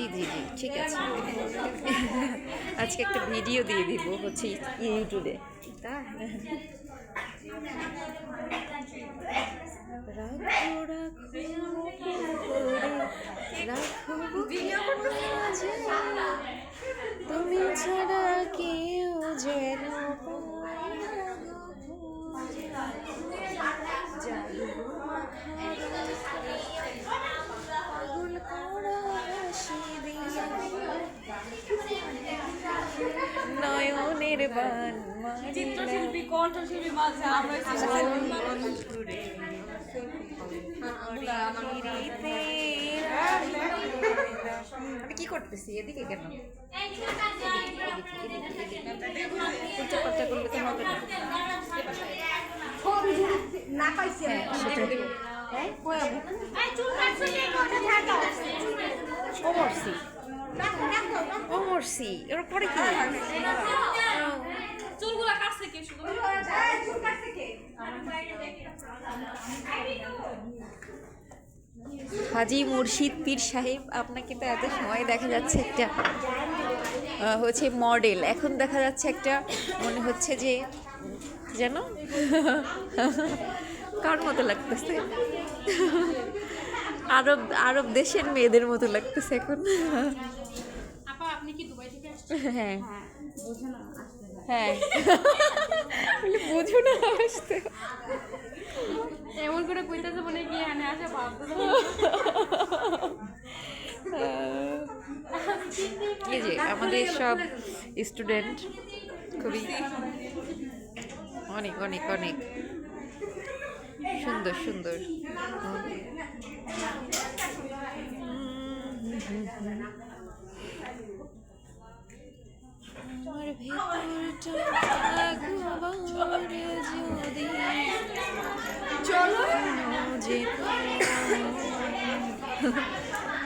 জি জি জি ঠিক আছে। আজকে একটা ভিডিও দিয়ে দিব হচ্ছে ইউটিউবে। তাই রাখো রাখো করে রাখো বুকে তুমি ছাড়া কেউ যেন পায় না গো খুঁজে। জাদু পাগল করা হাসি দিয়া নয়নের বান চিত্রশিল্পী কণ্ঠশিল্পী মাঝে আমরা আমি কি করতেছি এদিকে কেন উল্টা পাল্টা করলে তো হবে না। না পাইছি ও মরছি ও মরছি এর পরে কি চুলগুলা কাটছে কে শুধু চুল কাটছে কে হাজী মুর্শিদ পীর সাহেব আপনাকে তো এত সময় দেখা যাচ্ছে একটা হচ্ছে মডেল, এখন দেখা যাচ্ছে একটা মনে হচ্ছে যে যেন কার মতো লাগতেছে, আরব আরব দেশের মেয়েদের মতো লাগতেছে এখন। আপা আপনি কি দুবাই থেকে আসছেন? হ্যাঁ বুঝো না আসতে হ্যাঁ বুঝো না আসতে এমন করে কইতাছে মনে কি এখানে আসে ভাবতে এই যে আমাদের সব স্টুডেন্ট খুবই অনেক অনেক অনেক সুন্দর সুন্দর। আমার ভেতরটা ভগবান যদি চলো যে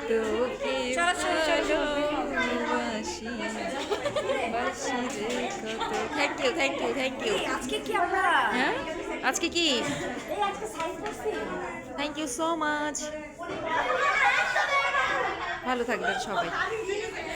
তোকে ভালোবাসি বাসি যে কত। Thank you thank you thank you. আজকে কি আমরা হ্যাঁ আজকে কি এই আজকে সাইজ করছি থ্যাংক ইউ সো মাচ। ভালো থাকবেন সবাই।